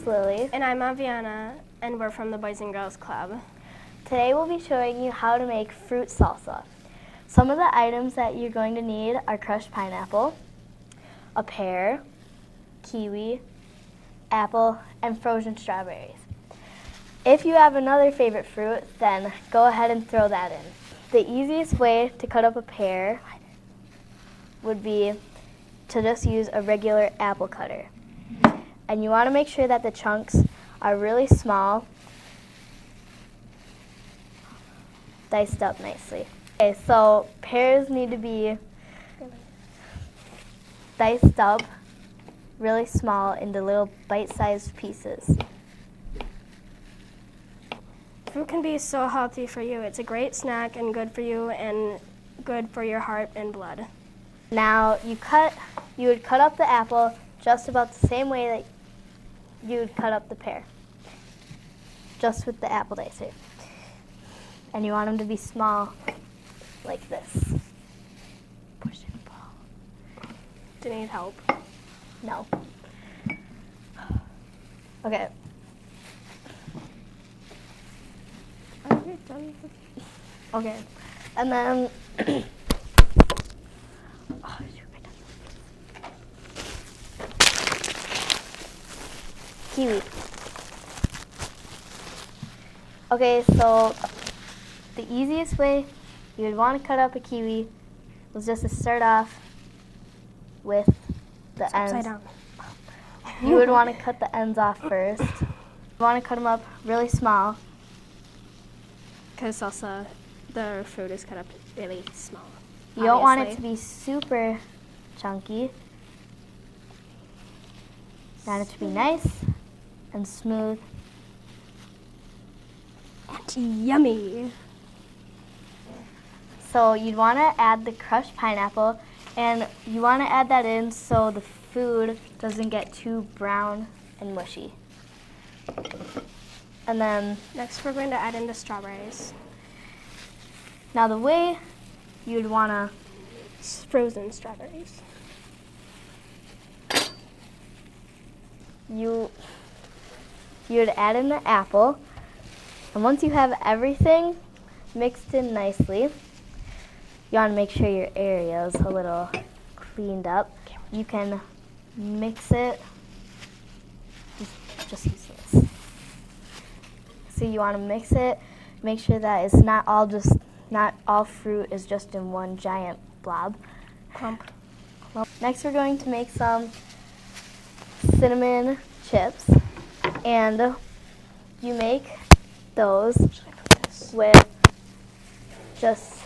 Lily. And I'm Aviana, and we're from the Boys and Girls Club. Today we'll be showing you how to make fruit salsa. Some of the items that you're going to need are crushed pineapple, a pear, kiwi, apple, and frozen strawberries. If you have another favorite fruit, then go ahead and throw that in. The easiest way to cut up a pear would be to just use a regular apple cutter. And you want to make sure that the chunks are really small, diced up nicely. Okay, so pears need to be diced up really small into little bite-sized pieces. Fruit can be so healthy for you. It's a great snack and good for you and good for your heart and blood. Now you would cut up the apple just about the same way that you would cut up the pear, just with the apple dicer. And you want them to be small, like this. Push and pull. Do you need help? No. Okay. Okay. And then kiwi. Okay, so the easiest way you would want to cut up a kiwi was just to start off with the ends. Upside down. You would want to cut the ends off first. You want to cut them up really small. Because salsa, the fruit is cut up really small. You don't want it to be super chunky. You want it to be nice and smooth. And yummy. So you'd want to add the crushed pineapple, and you want to add that in so the food doesn't get too brown and mushy. And then next we're going to add in the strawberries. Now the way you'd want to frozen strawberries. You'd add in the apple, and once you have everything mixed in nicely, you want to make sure your area is a little cleaned up. You can mix it, just use this. So you want to mix it, make sure that it's not all fruit is just in one giant blob. Clump. Next we're going to make some cinnamon chips, and you make those with just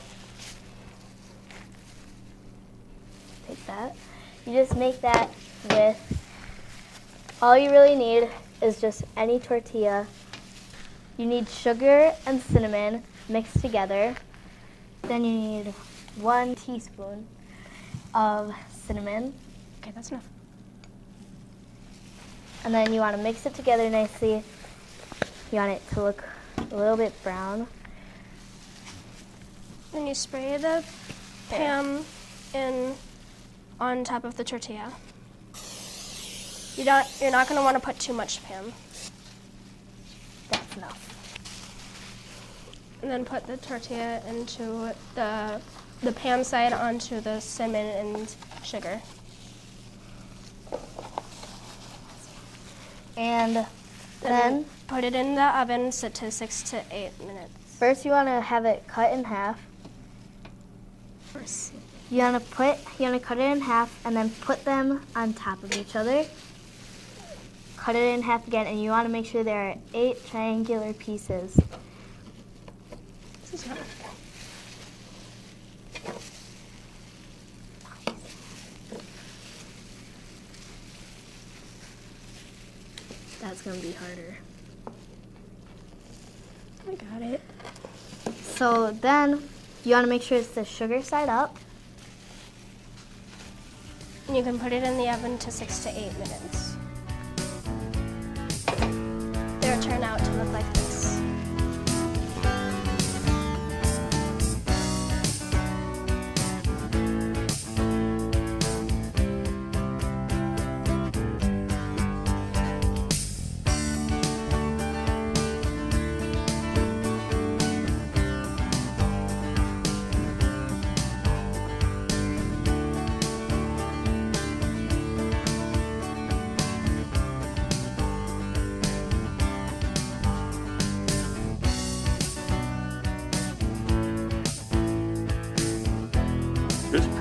take that. You just make that with, all you really need is just any tortilla. You need sugar and cinnamon mixed together. Then you need 1 teaspoon of cinnamon. Okay, that's enough. And then you want to mix it together nicely. You want it to look a little bit brown. Then you spray the Pam in on top of the tortilla. You're not going to want to put too much Pam. That's enough. And then put the tortilla into the Pam side onto the cinnamon and sugar. And then put it in the oven, set to 6 to 8 minutes. First you want to have it cut in half. You want to cut it in half and then put them on top of each other. Cut it in half again, and you want to make sure there are 8 triangular pieces. This is hard. That's going to be harder. I got it. So then you want to make sure it's the sugar side up. And you can put it in the oven to 6 to 8 minutes. They'll turn out to look like this.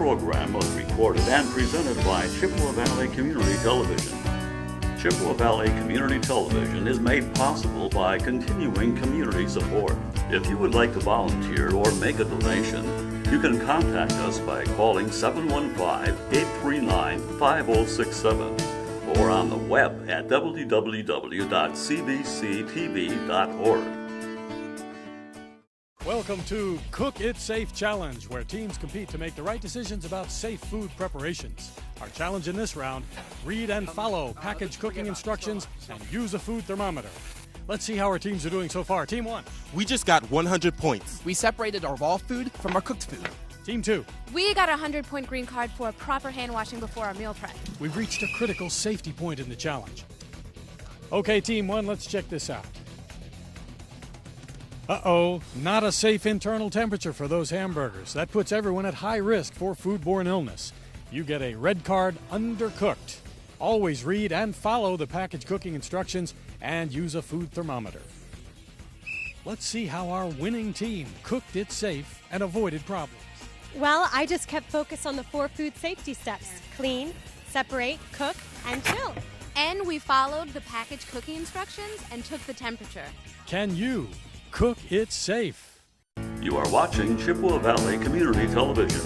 program was recorded and presented by Chippewa Valley Community Television. Chippewa Valley Community Television is made possible by continuing community support. If you would like to volunteer or make a donation, you can contact us by calling 715-839-5067 or on the web at www.cbctv.org. Welcome to Cook It Safe Challenge, where teams compete to make the right decisions about safe food preparations. Our challenge in this round, read and follow packaged cooking instructions and use a food thermometer. Let's see how our teams are doing so far. Team 1. We just got 100 points. We separated our raw food from our cooked food. Team 2. We got a 100-point green card for proper hand washing before our meal prep. We've reached a critical safety point in the challenge. Okay, Team 1, let's check this out. Uh-oh, not a safe internal temperature for those hamburgers. That puts everyone at high risk for foodborne illness. You get a red card, undercooked. Always read and follow the package cooking instructions and use a food thermometer. Let's see how our winning team cooked it safe and avoided problems. Well, I just kept focused on the 4 food safety steps: clean, separate, cook, and chill. And we followed the package cooking instructions and took the temperature. Can you cook it safe? You are watching Chippewa Valley Community Television.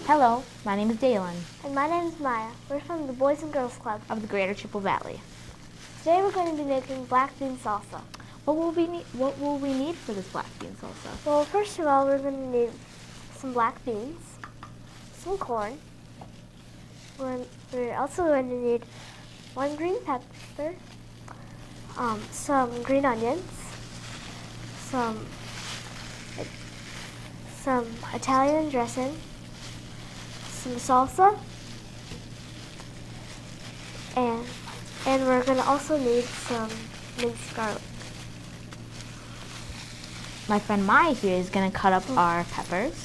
Hello, my name is Dalen And my name is Maya. We're from the Boys and Girls Club. of the Greater Chippewa Valley. Today we're going to be making black bean salsa. What will we need for this black bean salsa? Well, first of all, we're going to need some black beans, some corn. We're also going to need 1 green pepper, some green onions, some Italian dressing, some salsa, and we're going to also need some minced garlic. My friend Maya here is going to cut up our peppers.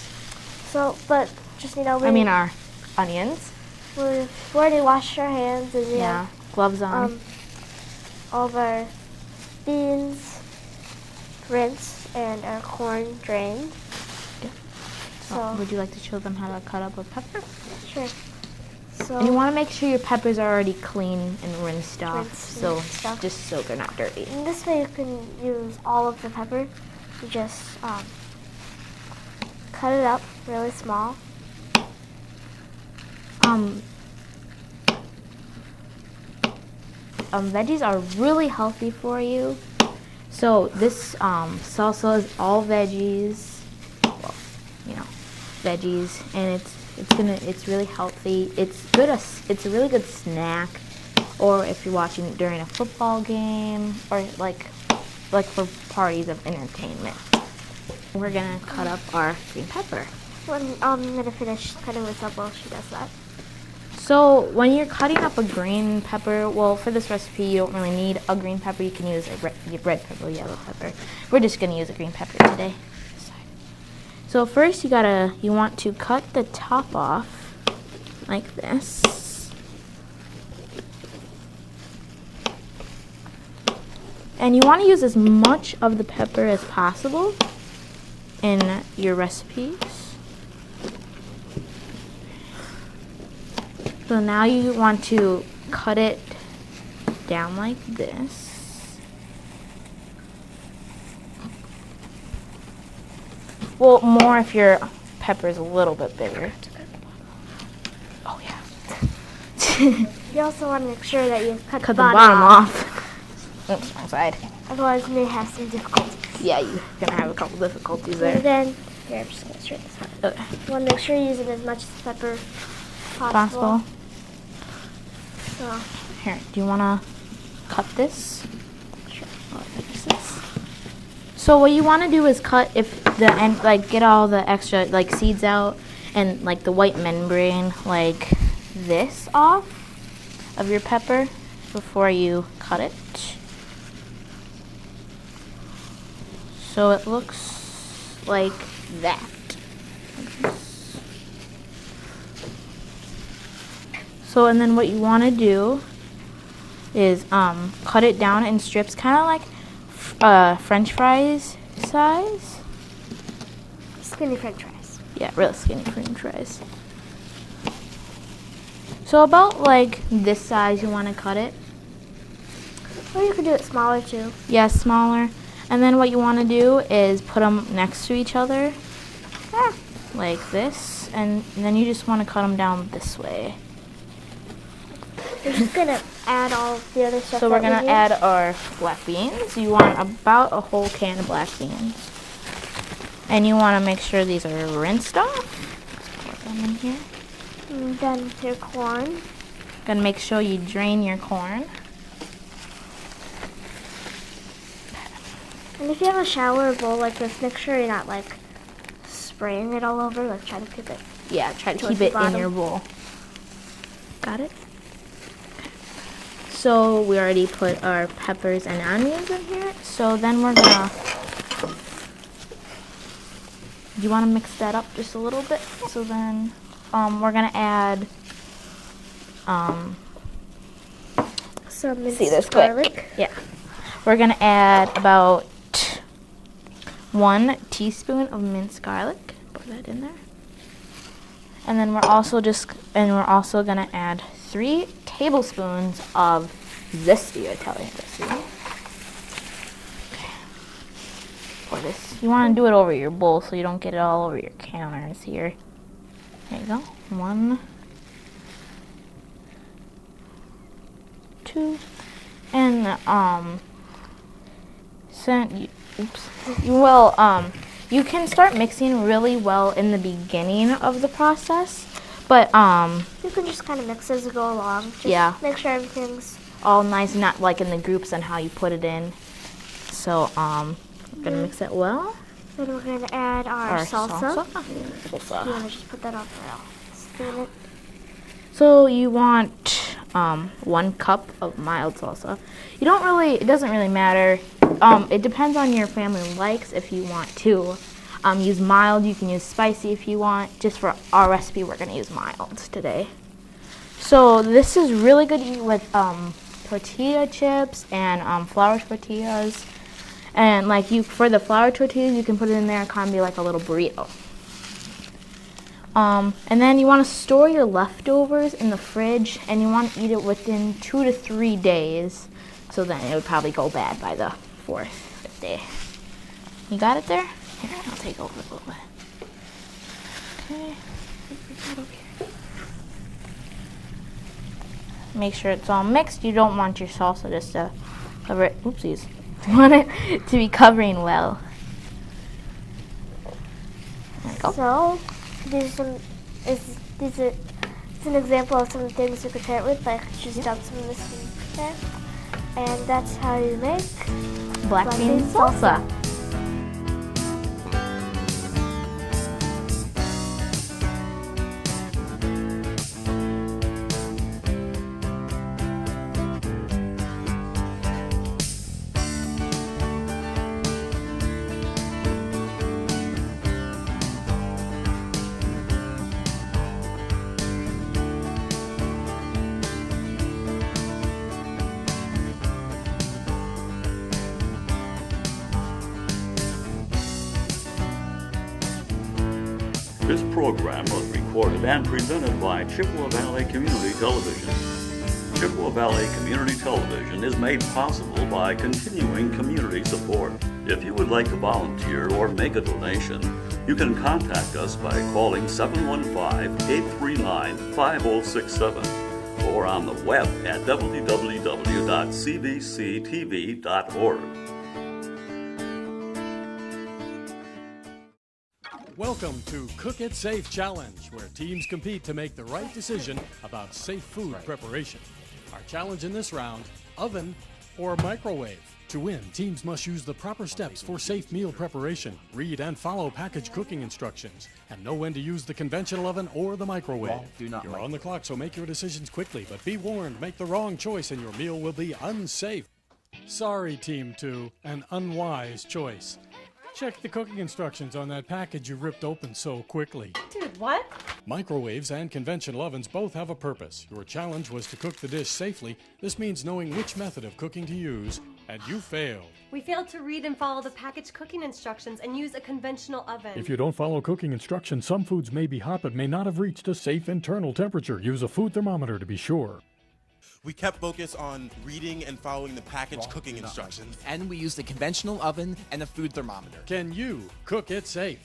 So, but just our onions. We've already washed our hands and we have Gloves on. all of our beans rinsed and our corn drained. So, Would you like to show them how to cut up a pepper? sure. So, And you want to make sure your peppers are already clean and rinsed off, Rinsed off. just so they're not dirty. in this way you can use all of the pepper. You just cut it up really small. Veggies are really healthy for you. So this salsa is all veggies. Well, veggies, and it's really healthy. It's good. It's a really good snack, or if you're watching it during a football game, or like for parties of entertainment. We're gonna cut up our green pepper. I'm going to finish cutting this up while she does that. So when you're cutting up a green pepper, well, for this recipe you don't really need a green pepper. You can use a red pepper, yellow pepper. We're just gonna use a green pepper today. So first you want to cut the top off like this. And you want to use as much of the pepper as possible in your recipes. So now you want to cut it down like this. Well, more if your pepper is a little bit bigger. Oh yeah. You also want to make sure that you cut Cut the bottom off. Oops, wrong side. Otherwise you may have some difficulties. Yeah, you're gonna have a couple difficulties there. And then, here, I'm just going to straighten this out. Okay. You want to make sure you use as much pepper Possible. So, Here, do you wanna cut this? sure. I'll finish this. So what you want to do is cut if the end, get all the extra seeds out and the white membrane this off of your pepper before you cut it. So it looks like that. So, and then what you want to do is cut it down in strips, kind of like French fries size. Skinny French fries. Yeah, real skinny French fries. So about like this size you want to cut it. Or you could do it smaller too. Yeah, smaller. And then what you want to do is put them next to each other, like this. And then you just want to cut them down this way. We're just going to add all the other stuff. So we're going to add our black beans. You want about a whole can of black beans. And you want to make sure these are rinsed off. Just pour them in here. And then your corn. Gonna make sure you drain your corn. And if you have a shower bowl like this, make sure you're not like spraying it all over. Like try to keep it. Yeah, try to keep it in your bowl. Got it? So we already put our peppers and onions in here. So then we're gonna. Do you want to mix that up just a little bit? So then we're gonna add some see minced garlic. Yeah, we're gonna add about 1 teaspoon of minced garlic. Put that in there, and then we're also gonna add 3 tablespoons of zesty Italian dressing. Okay. Pour this. You want to do it over your bowl so you don't get it all over your counters here. There you go. 1, 2, and you can start mixing really well in the beginning of the process, but you can just kind of mix as you go along. Just yeah, make sure everything's all nice, not like in the groups and how you put it in. So we're gonna mix it well. Then we're gonna add our salsa. Salsa. You wanna just put that on for spoon it. So you want 1 cup of mild salsa. You don't really, it doesn't really matter. It depends on your family likes. If you want to use mild, you can use spicy if you want. Just for our recipe, we're gonna use mild today. So this is really good to eat with tortilla chips and flour tortillas. And like for the flour tortillas, you can put it in there and kind of be like a little burrito. And then you want to store your leftovers in the fridge, and you want to eat it within 2 to 3 days. So then it would probably go bad by the 4th, 5th day. You got it there? Here, I'll take over a little bit. Okay. Make sure it's all mixed. You don't want your salsa just to cover it. Oopsies. You want it to be covering well. There we go. So, it's an example of some things you could pair it with, like just dump some of this in there. And that's how you make black bean salsa. This program was recorded and presented by Chippewa Valley Community Television. Chippewa Valley Community Television is made possible by continuing community support. If you would like to volunteer or make a donation, you can contact us by calling 715-839-5067 or on the web at www.cbctv.org. Welcome to Cook It Safe Challenge, where teams compete to make the right decision about safe food preparation. Our challenge in this round, oven or microwave. To win, teams must use the proper steps for safe meal preparation, read and follow package cooking instructions, and know when to use the conventional oven or the microwave. You're on the clock, so make your decisions quickly, but be warned, make the wrong choice and your meal will be unsafe. Sorry, Team 2, an unwise choice. Check the cooking instructions on that package you ripped open so quickly. Dude, what? Microwaves and conventional ovens both have a purpose. Your challenge was to cook the dish safely. This means knowing which method of cooking to use, and you failed. We failed to read and follow the package cooking instructions and use a conventional oven. If you don't follow cooking instructions, some foods may be hot but may not have reached a safe internal temperature. Use a food thermometer to be sure. We kept focus on reading and following the package cooking instructions. And we used a conventional oven and a food thermometer. Can you cook it safe?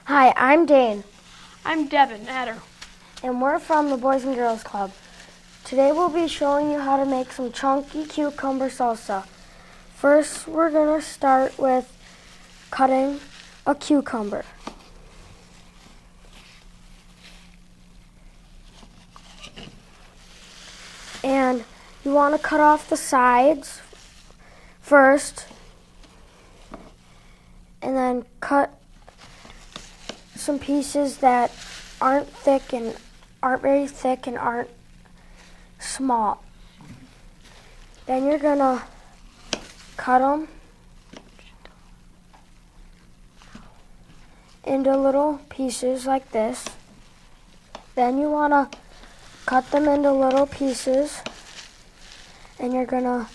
Hi, I'm Dane. I'm Devin Adder. And we're from the Boys and Girls Club. Today we'll be showing you how to make some chunky cucumber salsa. First, we're going to start with cutting a cucumber. And you want to cut off the sides first, and then cut some pieces that aren't thick and aren't very thick and aren't small. Then you're gonna cut them into little pieces like this. Then you wanna cut them into little pieces, and you're gonna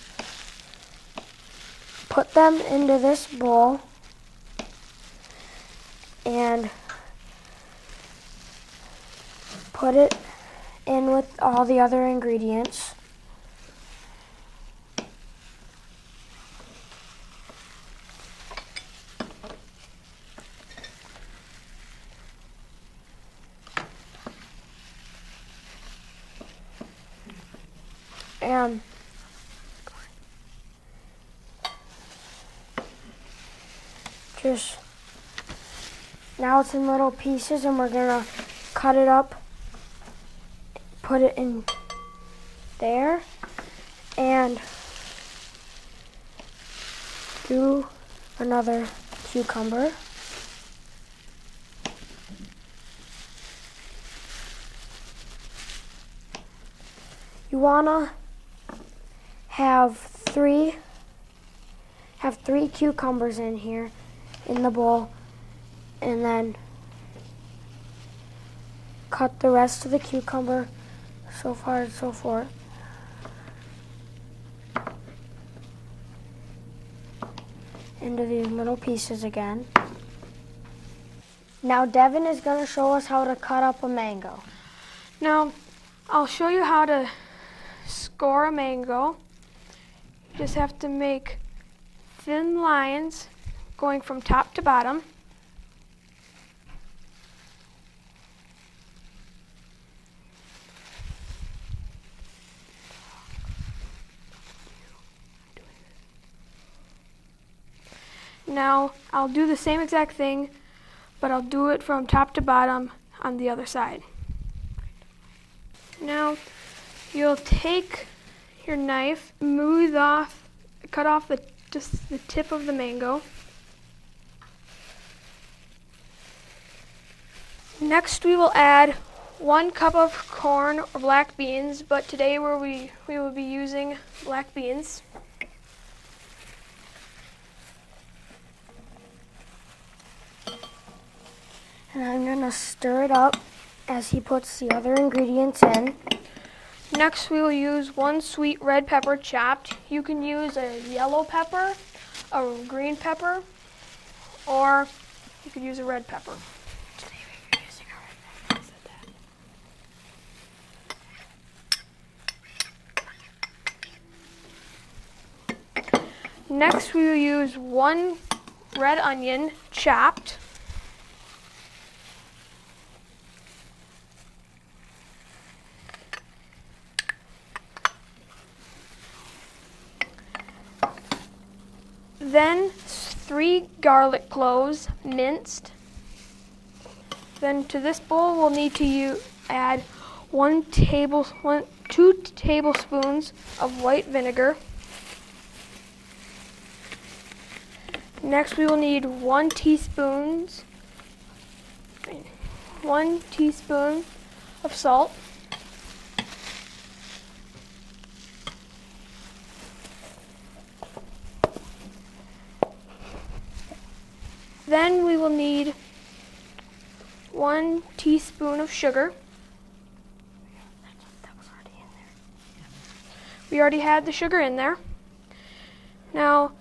put them into this bowl and put it in with all the other ingredients. And just now it's in little pieces, and we're gonna cut it up, put it in there, and do another cucumber. You wanna have three cucumbers in here in the bowl, and then cut the rest of the cucumber so far and so forth. Into these little pieces again. Now Devin is going to show us how to cut up a mango. Now, I'll show you how to score a mango. You just have to make thin lines going from top to bottom. Now, I'll do the same exact thing, but I'll do it from top to bottom on the other side. Now, you'll take your knife, cut off just the tip of the mango. Next, we will add 1 cup of corn or black beans, but today we will be using black beans. And I'm going to stir it up as he puts the other ingredients in. Next, we will use 1 sweet red pepper chopped. You can use a yellow pepper, a green pepper, or you could use a red pepper. Today we are using a red pepper. I said that. Next, we will use 1 red onion chopped. Then 3 garlic cloves minced. Then to this bowl we'll need to add 2 tablespoons of white vinegar. Next we will need 1 teaspoon 1 teaspoon of salt. Then we will need 1 teaspoon of sugar. We already had the sugar in there. Now,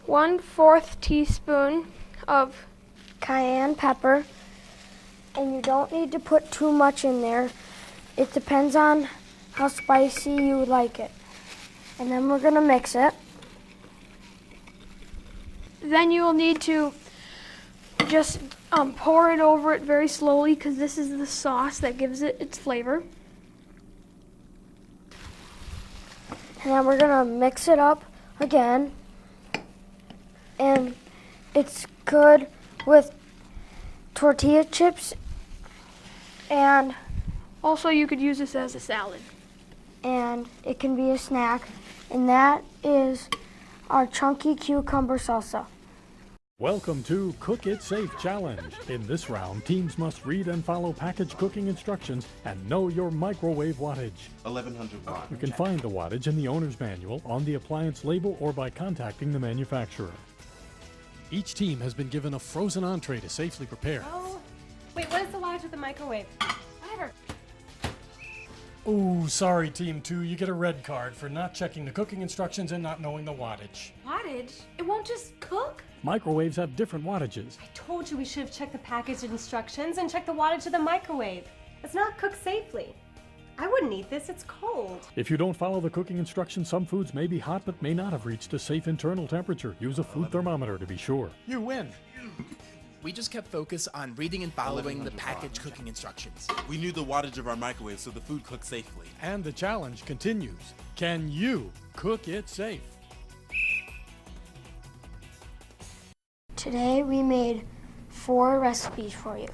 1/4 teaspoon of cayenne pepper, and you don't need to put too much in there. It depends on how spicy you like it. And then we're gonna mix it. Then you will need to just pour it over it very slowly, because this is the sauce that gives it its flavor. And then we're gonna mix it up again. And it's good with tortilla chips, and also you could use this as a salad. And it can be a snack. And that is our chunky cucumber salsa. Welcome to Cook It Safe Challenge. In this round, teams must read and follow package cooking instructions and know your microwave wattage. 1100 watts. You can find the wattage in the owner's manual, on the appliance label, or by contacting the manufacturer. Each team has been given a frozen entree to safely prepare. Oh, wait, what is the wattage of the microwave? Whatever. Oh, sorry, Team 2. You get a red card for not checking the cooking instructions and not knowing the wattage. Wattage? It won't just cook? Microwaves have different wattages. I told you we should have checked the package instructions and checked the wattage of the microwave. It's not cooked safely. I wouldn't eat this, it's cold. If you don't follow the cooking instructions, some foods may be hot but may not have reached a safe internal temperature. Use a food thermometer to be sure. You win. We just kept focus on reading and following the package cooking instructions. We knew the wattage of our microwave, so the food cooked safely. And the challenge continues. Can you cook it safe? Today we made 4 recipes for you.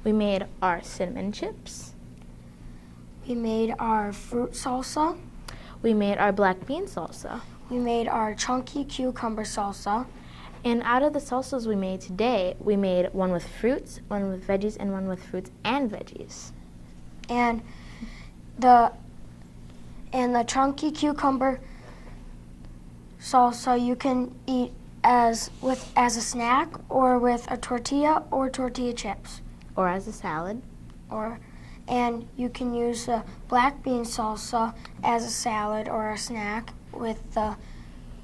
We made our cinnamon chips. We made our fruit salsa. We made our black bean salsa. We made our chunky cucumber salsa. And out of the salsas we made today, we made one with fruits, one with veggies, and one with fruits and veggies. And the chunky cucumber salsa you can eat as a snack, or with a tortilla or tortilla chips. Or as a salad. And you can use the black bean salsa as a salad or a snack with the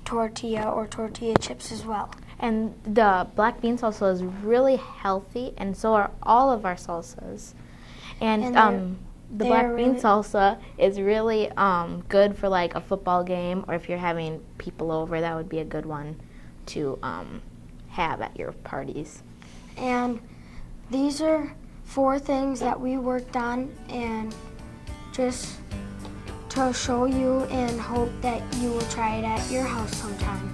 tortilla or tortilla chips as well. And the black bean salsa is really healthy, and so are all of our salsas. And the black bean salsa is really good for like a football game, or if you're having people over, that would be a good one to have at your parties. And these are 4 things that we worked on, and just to show you and hope that you will try it at your house sometime.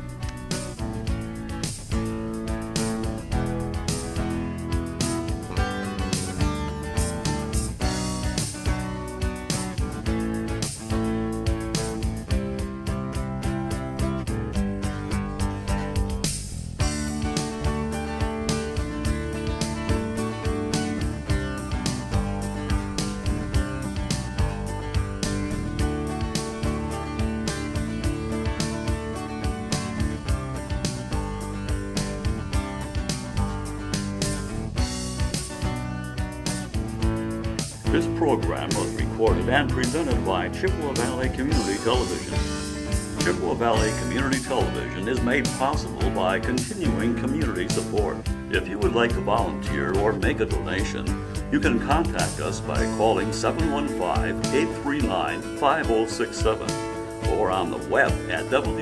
This program was recorded and presented by Chippewa Valley Community Television. Chippewa Valley Community Television is made possible by continuing community support. If you would like to volunteer or make a donation, you can contact us by calling 715-839-5067 or on the web at www.cvctv.org.